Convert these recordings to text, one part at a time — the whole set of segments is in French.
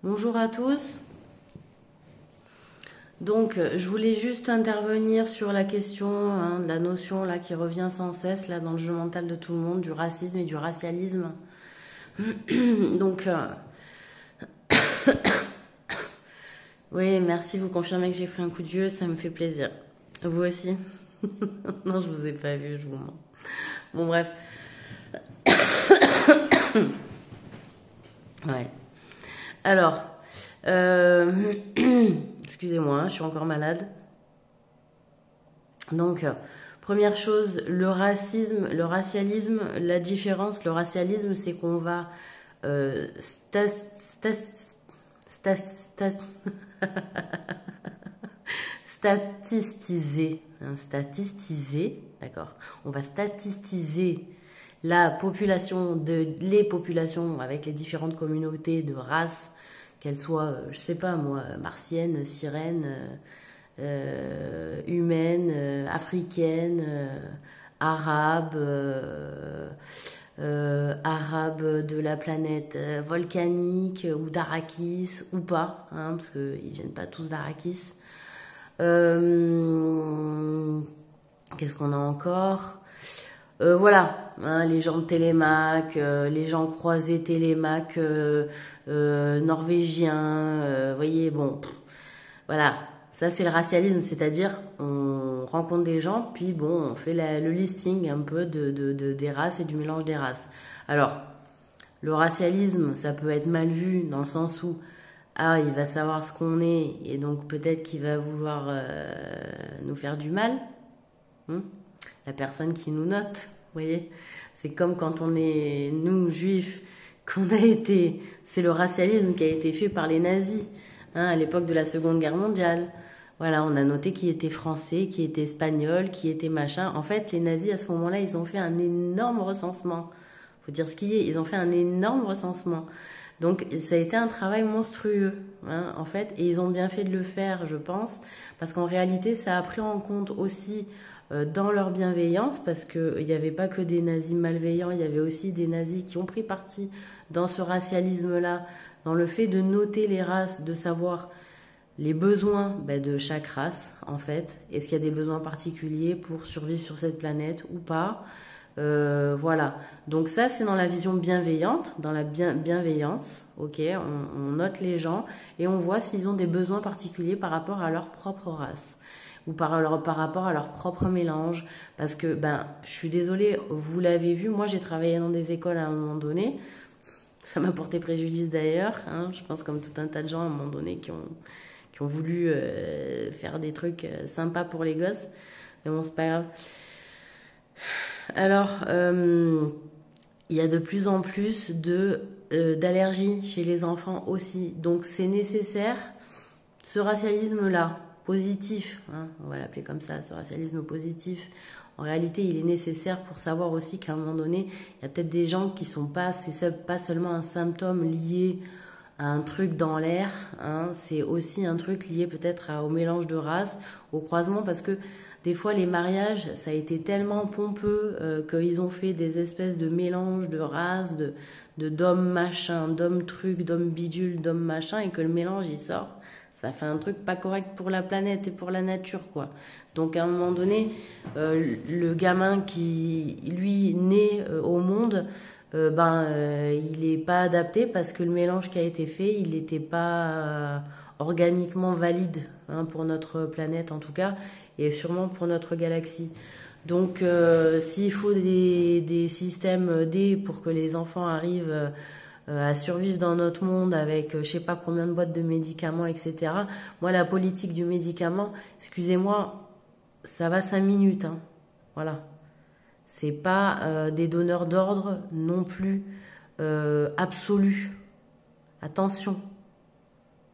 Bonjour à tous. Donc, je voulais juste intervenir sur la question, de la notion là qui revient sans cesse là dans le jeu mental de tout le monde, du racisme et du racialisme. Donc, oui, merci, vous confirmez que j'ai pris un coup de vieux, ça me fait plaisir. Vous aussi? Non, je vous ai pas vu, je vous mens. Bon, bref. Ouais. Alors, excusez-moi, je suis encore malade. Donc, première chose, le racisme, le racialisme, la différence, le racialisme, c'est qu'on va euh, sta- sta- sta- sta- statistiser, d'accord? On va statistiser les populations avec les différentes communautés de races, qu'elles soient, je sais pas moi, martiennes, sirènes, humaines, africaines, arabes, arabes de la planète volcanique ou d'Arrakis ou pas, parce qu'ils viennent pas tous d'Arrakis. Qu'est-ce qu'on a encore? Voilà, les gens de Télémac, les gens croisés Télémac norvégiens, voyez, bon, voilà, ça c'est le racialisme, c'est-à-dire on rencontre des gens, puis bon, on fait le listing un peu des races et du mélange des races. Alors, le racialisme, ça peut être mal vu dans le sens où il va savoir ce qu'on est et donc peut-être qu'il va vouloir nous faire du mal. La personne qui nous note, vous voyez, c'est comme quand on est, nous, juifs, qu'on a été, c'est le racialisme qui a été fait par les nazis, à l'époque de la Seconde Guerre mondiale. Voilà, on a noté qui était français, qui était espagnol, qui était machin. En fait, les nazis, à ce moment-là, ils ont fait un énorme recensement. Faut dire ce qui est, ils ont fait un énorme recensement. Donc, ça a été un travail monstrueux, en fait, et ils ont bien fait de le faire, je pense, parce qu'en réalité, ça a pris en compte aussi dans leur bienveillance, parce qu'il n'y avait pas que des nazis malveillants, il y avait aussi des nazis qui ont pris parti dans ce racialisme-là, dans le fait de noter les races, de savoir les besoins de chaque race, en fait. Est-ce qu'il y a des besoins particuliers pour survivre sur cette planète ou pas? Voilà. Donc ça, c'est dans la vision bienveillante, dans la bienveillance. Ok, on note les gens et on voit s'ils ont des besoins particuliers par rapport à leur propre race ou par rapport à leur propre mélange. Parce que, je suis désolée, vous l'avez vu, moi j'ai travaillé dans des écoles à un moment donné. Ça m'a porté préjudice d'ailleurs. Je pense comme tout un tas de gens à un moment donné qui ont voulu faire des trucs sympas pour les gosses. Mais bon, c'est pas grave. Alors, il y a de plus en plus d'allergies chez les enfants aussi. Donc, c'est nécessaire, ce racialisme-là, positif, on va l'appeler comme ça, ce racialisme positif. En réalité, il est nécessaire pour savoir aussi qu'à un moment donné, il y a peut-être des gens qui sont pas, c'est pas seulement un symptôme lié à un truc dans l'air, c'est aussi un truc lié peut-être au mélange de races, au croisement, parce que des fois, les mariages, ça a été tellement pompeux qu'ils ont fait des espèces de mélanges de races, d'hommes machin, d'hommes trucs, d'hommes bidules, d'hommes machin, et que le mélange, il sort. Ça fait un truc pas correct pour la planète et pour la nature, quoi. Donc, à un moment donné, le gamin qui, lui, naît au monde, il n'est pas adapté parce que le mélange qui a été fait, il n'était pas organiquement valide pour notre planète, en tout cas, et sûrement pour notre galaxie. Donc, s'il faut des systèmes D pour que les enfants arrivent à survivre dans notre monde avec je sais pas combien de boîtes de médicaments, etc. Moi, la politique du médicament, excusez-moi, ça va 5 minutes. Voilà. C'est pas des donneurs d'ordre non plus absolus. Attention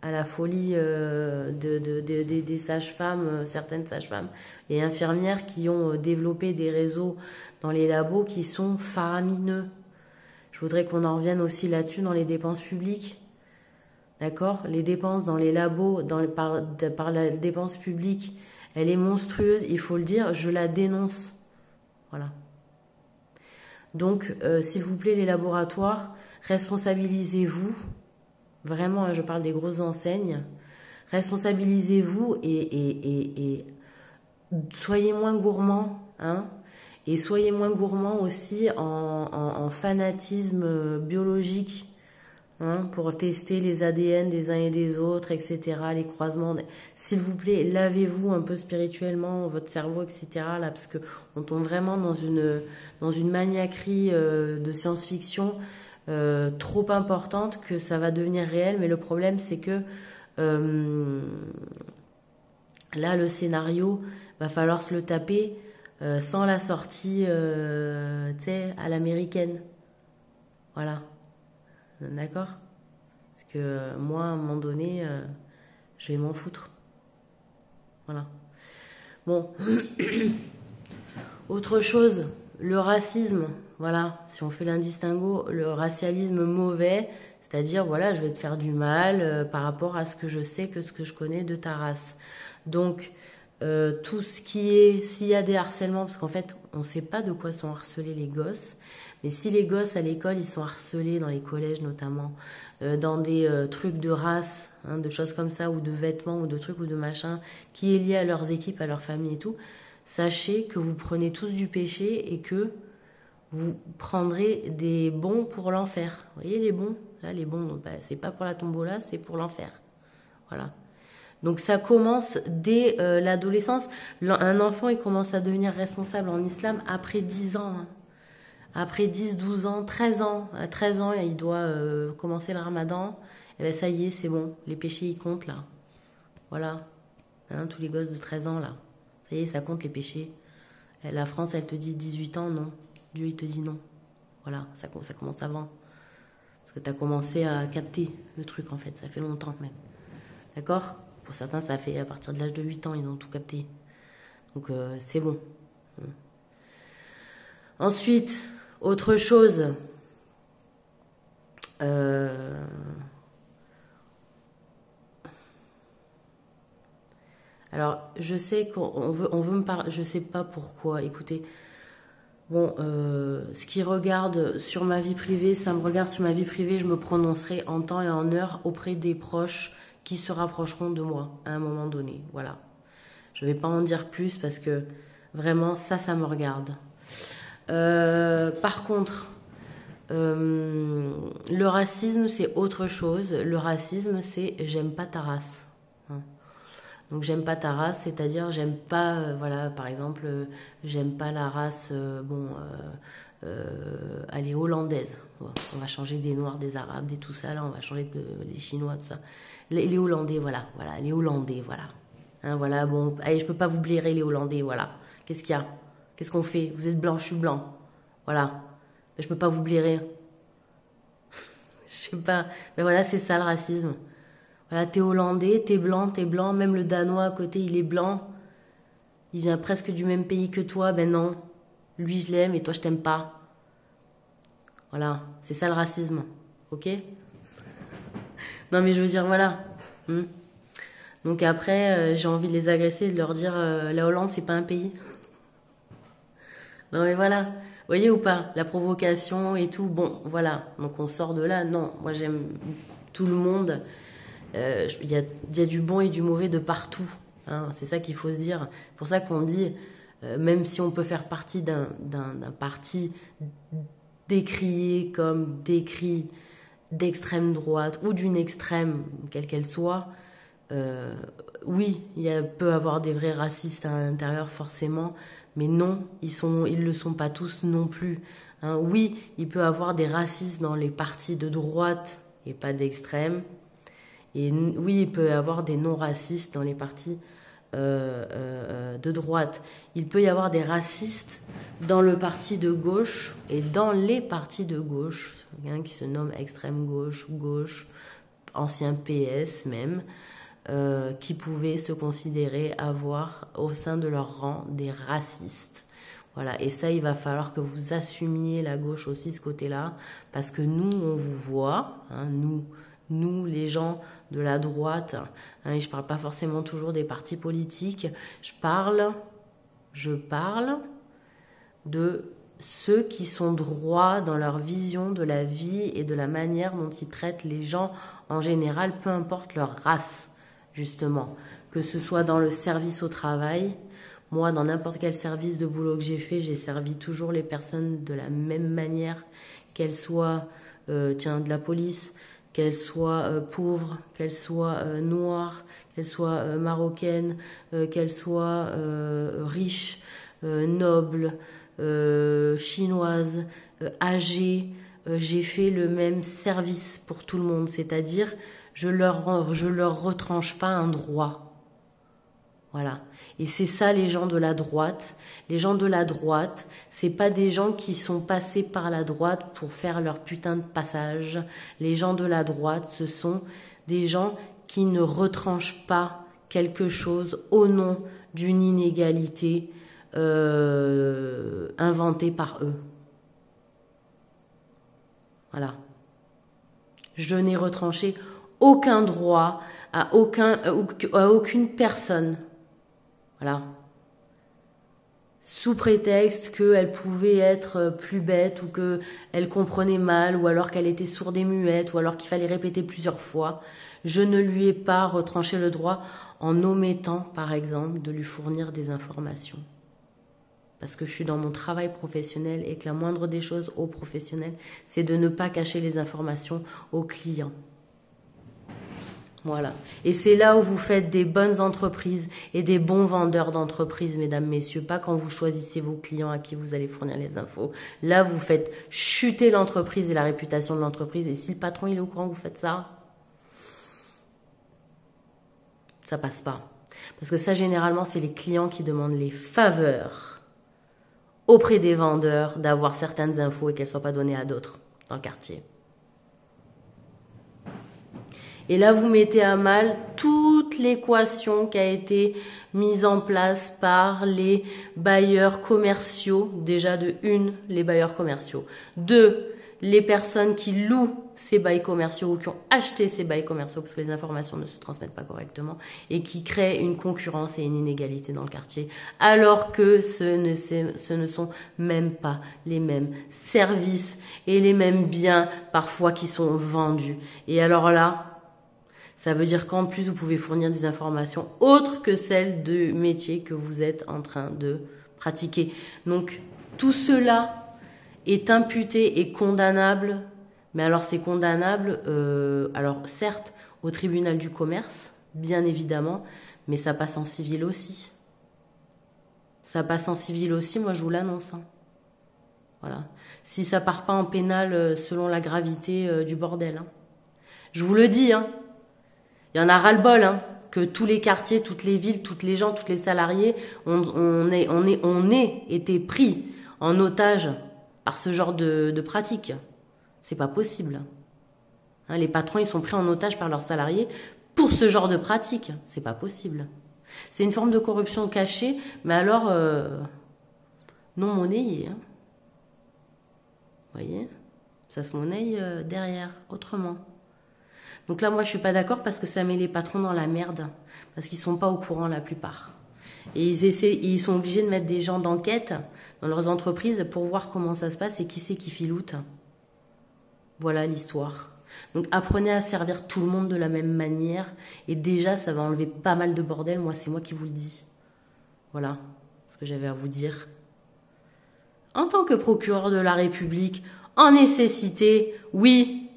à la folie des sages-femmes, certaines sages-femmes et infirmières qui ont développé des réseaux dans les labos qui sont faramineux. Je voudrais qu'on en revienne aussi là-dessus dans les dépenses publiques. D'accord? Les dépenses dans les labos, par la dépense publique, elle est monstrueuse, il faut le dire, je la dénonce. Voilà. Donc, s'il vous plaît, les laboratoires, responsabilisez-vous. Vraiment, hein, je parle des grosses enseignes. Responsabilisez-vous et soyez moins gourmand, hein, et soyez moins gourmand aussi en fanatisme biologique, hein, pour tester les ADN des uns et des autres, etc., les croisements. S'il vous plaît, lavez-vous un peu spirituellement, votre cerveau, etc., là, parce que on tombe vraiment dans une maniaquerie de science-fiction trop importante que ça va devenir réel. Mais le problème, c'est que là, le scénario, va falloir se le taper sans la sortie, tu sais, à l'américaine. Voilà. D'accord? Parce que moi, à un moment donné, je vais m'en foutre. Voilà. Bon. Autre chose, le racisme. Voilà. Si on fait l'indistinguo, le racialisme mauvais, c'est-à-dire, voilà, je vais te faire du mal par rapport à ce que je sais, ce que je connais de ta race. Donc, tout ce qui est, s'il y a des harcèlements, parce qu'en fait, on ne sait pas de quoi sont harcelés les gosses, mais si les gosses à l'école, ils sont harcelés dans les collèges notamment, dans des trucs de race, hein, de choses comme ça, ou de vêtements, ou de trucs, ou de machins, qui est lié à leurs équipes, à leur famille et tout, sachez que vous prenez tous du péché et que vous prendrez des bons pour l'enfer. Vous voyez les bons? Là, les bons, bah, c'est pas pour la tombola, c'est pour l'enfer. Voilà. Donc ça commence dès l'adolescence. Un enfant, il commence à devenir responsable en islam après 10 ans. Hein. Après 10, 12 ans, 13 ans. À 13 ans, il doit commencer le ramadan. Et bien ça y est, c'est bon. Les péchés, ils comptent là. Voilà. Hein, tous les gosses de 13 ans là. Ça y est, ça compte les péchés. La France, elle te dit 18 ans, non. Dieu, il te dit non. Voilà, ça commence avant. Parce que tu as commencé à capter le truc en fait. Ça fait longtemps même. D'accord? Pour certains, ça fait à partir de l'âge de 8 ans, ils ont tout capté. Donc, c'est bon. Ensuite, autre chose. Alors, je sais qu'on veut me parler, je sais pas pourquoi, écoutez. Bon, ce qui regarde sur ma vie privée, ça me regarde sur ma vie privée, je me prononcerai en temps et en heure auprès des proches qui se rapprocheront de moi à un moment donné. Voilà. Je ne vais pas en dire plus parce que vraiment, ça me regarde. Par contre, le racisme, c'est autre chose. Le racisme, c'est j'aime pas ta race. Hein. Donc, j'aime pas ta race, c'est-à-dire j'aime pas, voilà, par exemple, j'aime pas la race, elle est hollandaise. On va changer des Noirs, des Arabes, des tout ça, là, on va changer des Chinois, tout ça. Les Hollandais, voilà, les Hollandais, voilà. Hein, voilà, bon, allez, je peux pas vous blairer les Hollandais, voilà. Qu'est-ce qu'il y a? Qu'est-ce qu'on fait? Vous êtes blanc, je suis blanc. Voilà. Mais je peux pas vous blairer. Je sais pas. Mais voilà, c'est ça le racisme. Voilà, t'es Hollandais, t'es blanc, même le Danois à côté, il est blanc. Il vient presque du même pays que toi, ben non. Lui, je l'aime et toi, je t'aime pas. Voilà, c'est ça le racisme. Ok? Non, mais je veux dire, voilà. Donc après, j'ai envie de les agresser et de leur dire la Hollande, c'est pas un pays. Non, mais voilà. Vous voyez ou pas? La provocation et tout. Bon, voilà. Donc on sort de là. Non, moi j'aime tout le monde. Il y a du bon et du mauvais de partout. Hein. C'est ça qu'il faut se dire. C'est pour ça qu'on dit, même si on peut faire partie d'un parti décrié comme décrit d'extrême droite ou d'une extrême, quelle qu'elle soit, oui, peut avoir des vrais racistes à l'intérieur forcément, mais non, ils le sont pas tous non plus. Hein. Oui, il peut avoir des racistes dans les partis de droite et pas d'extrême. Et oui, il peut y avoir des non-racistes dans les partis de droite. Il peut y avoir des racistes dans le parti de gauche et dans les partis de gauche, hein, qui se nomment extrême gauche, gauche, ancien PS même, qui pouvaient se considérer avoir au sein de leur rang des racistes. Voilà, et ça, il va falloir que vous assumiez la gauche aussi, ce côté-là, parce que nous, on vous voit, hein, nous, les gens de la droite, hein, et je parle pas forcément toujours des partis politiques, je parle de ceux qui sont droits dans leur vision de la vie et de la manière dont ils traitent les gens en général, peu importe leur race, justement, que ce soit dans le service au travail. Moi, dans n'importe quel service de boulot que j'ai fait, j'ai servi toujours les personnes de la même manière, qu'elles soient, de la police, qu'elles soient pauvres, qu'elles soient noires, qu'elles soient marocaines, qu'elles soient riches, nobles, chinoises, âgées. J'ai fait le même service pour tout le monde, c'est-à-dire je leur retranche pas un droit. Voilà. Et c'est ça les gens de la droite. Les gens de la droite, c'est pas des gens qui sont passés par la droite pour faire leur putain de passage. Les gens de la droite, ce sont des gens qui ne retranchent pas quelque chose au nom d'une inégalité inventée par eux. Voilà. Je n'ai retranché aucun droit à aucune personne. Voilà. Sous prétexte qu'elle pouvait être plus bête ou qu'elle comprenait mal ou alors qu'elle était sourde et muette ou alors qu'il fallait répéter plusieurs fois, je ne lui ai pas retranché le droit en omettant, par exemple, de lui fournir des informations. Parce que je suis dans mon travail professionnel et que la moindre des choses aux professionnels, c'est de ne pas cacher les informations aux clients. Voilà. Et c'est là où vous faites des bonnes entreprises et des bons vendeurs d'entreprises, mesdames, messieurs. Pas quand vous choisissez vos clients à qui vous allez fournir les infos. Là, vous faites chuter l'entreprise et la réputation de l'entreprise. Et si le patron, il est au courant que vous faites ça, ça passe pas. Parce que ça, généralement, c'est les clients qui demandent les faveurs auprès des vendeurs d'avoir certaines infos et qu'elles ne soient pas données à d'autres dans le quartier. Et là, vous mettez à mal toute l'équation qui a été mise en place par les bailleurs commerciaux. Déjà de 1, les bailleurs commerciaux. 2, les personnes qui louent ces bails commerciaux ou qui ont acheté ces bails commerciaux parce que les informations ne se transmettent pas correctement et qui créent une concurrence et une inégalité dans le quartier. Alors que ce ne sont même pas les mêmes services et les mêmes biens parfois qui sont vendus. Et alors là, ça veut dire qu'en plus, vous pouvez fournir des informations autres que celles de métier que vous êtes en train de pratiquer. Donc, tout cela est imputé et condamnable. Mais alors, c'est condamnable, alors certes, au tribunal du commerce, bien évidemment, mais ça passe en civil aussi. Ça passe en civil aussi, moi je vous l'annonce. Hein. Voilà. Si ça part pas en pénal selon la gravité du bordel. Hein. Je vous le dis, hein. Il y en a ras-le-bol, hein, que tous les quartiers, toutes les villes, toutes les gens, tous les salariés, on ait été pris en otage par ce genre de pratique. C'est pas possible. Hein, les patrons, ils sont pris en otage par leurs salariés pour ce genre de pratique. C'est pas possible. C'est une forme de corruption cachée, mais alors non monnayée. Hein. Vous voyez, ça se monnaie derrière, autrement. Donc là, moi, je suis pas d'accord parce que ça met les patrons dans la merde. Parce qu'ils sont pas au courant, la plupart. Et ils sont obligés de mettre des gens d'enquête dans leurs entreprises pour voir comment ça se passe et qui c'est qui filoute. Voilà l'histoire. Donc, apprenez à servir tout le monde de la même manière. Et déjà, ça va enlever pas mal de bordel. Moi, c'est moi qui vous le dis. Voilà ce que j'avais à vous dire. En tant que procureur de la République, en nécessité, oui,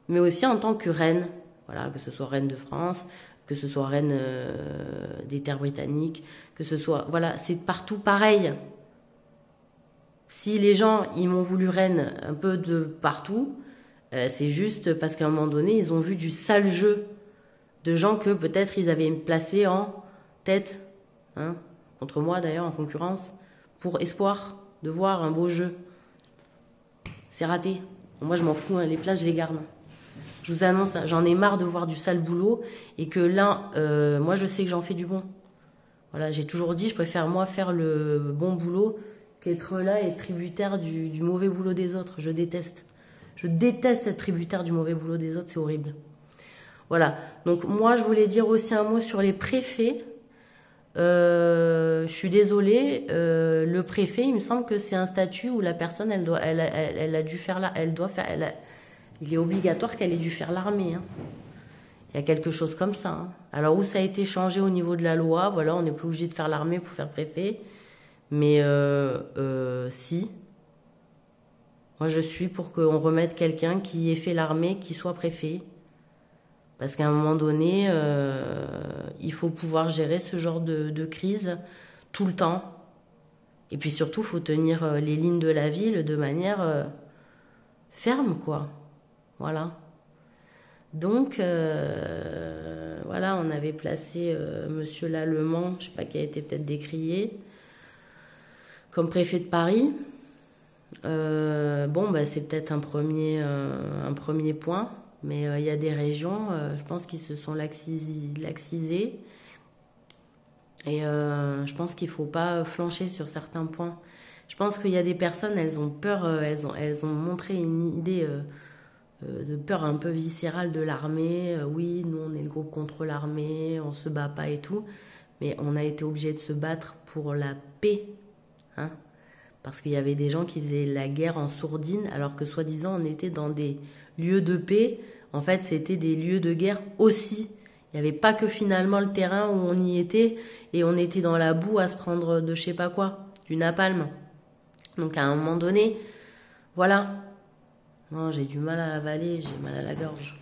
mais aussi en tant que reine, voilà, que ce soit reine de France, que ce soit reine des terres britanniques, que ce soit, voilà, c'est partout pareil. Si les gens, ils m'ont voulu reine un peu de partout, c'est juste parce qu'à un moment donné, ils ont vu du sale jeu de gens que peut-être ils avaient placé en tête, hein, contre moi d'ailleurs, en concurrence, pour espoir de voir un beau jeu. C'est raté. Moi, je m'en fous, hein, les places, je les garde. Je vous annonce, j'en ai marre de voir du sale boulot et que là, moi, je sais que j'en fais du bon. Voilà, j'ai toujours dit, je préfère moi faire le bon boulot qu'être là et être tributaire du mauvais boulot des autres. Je déteste. Je déteste être tributaire du mauvais boulot des autres, c'est horrible. Voilà, donc moi, je voulais dire aussi un mot sur les préfets. Je suis désolée, le préfet, il me semble que c'est un statut où la personne, elle a dû faire là, Il est obligatoire qu'elle ait dû faire l'armée. Hein. Il y a quelque chose comme ça. Hein. Alors où ça a été changé au niveau de la loi, voilà, on n'est plus obligé de faire l'armée pour faire préfet. Mais si, moi je suis pour qu'on remette quelqu'un qui ait fait l'armée, qui soit préfet. Parce qu'à un moment donné, il faut pouvoir gérer ce genre de crise tout le temps. Et puis surtout, il faut tenir les lignes de la ville de manière ferme, quoi. Voilà. Donc, voilà, on avait placé Monsieur Lallemand, je sais pas, qui a été peut-être décrié, comme préfet de Paris. Bon, bah, c'est peut-être un premier point. Mais il y a des régions, je pense, qui se sont laxisées. Et je pense qu'il ne faut pas flancher sur certains points. Je pense qu'il y a des personnes, elles ont peur, elles ont montré une idée de peur un peu viscérale de l'armée. Oui, nous, on est le groupe contre l'armée, on ne se bat pas et tout. Mais on a été obligé de se battre pour la paix. Hein, parce qu'il y avait des gens qui faisaient la guerre en sourdine, alors que soi-disant, on était dans des lieux de paix. En fait, c'était des lieux de guerre aussi. Il n'y avait pas que finalement le terrain où on y était et on était dans la boue à se prendre de je sais pas quoi, du napalm. Donc à un moment donné, voilà. Non, j'ai du mal à avaler, j'ai mal à la gorge.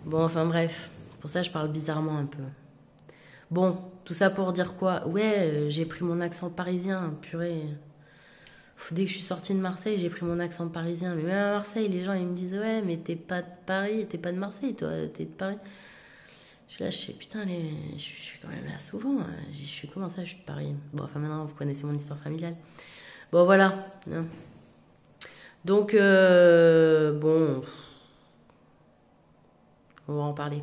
Bon, enfin bref, pour ça je parle bizarrement un peu. Bon, tout ça pour dire quoi? Ouais, j'ai pris mon accent parisien, purée. Dès que je suis sortie de Marseille, j'ai pris mon accent parisien. Mais même à Marseille, les gens ils me disent ouais, mais t'es pas de Paris, t'es pas de Marseille, toi, t'es de Paris. Je suis là, je fais putain, je suis quand même là souvent. Je suis comment ça, je suis de Paris. Bon, enfin maintenant, vous connaissez mon histoire familiale. Bon, voilà. Donc, bon, on va en parler.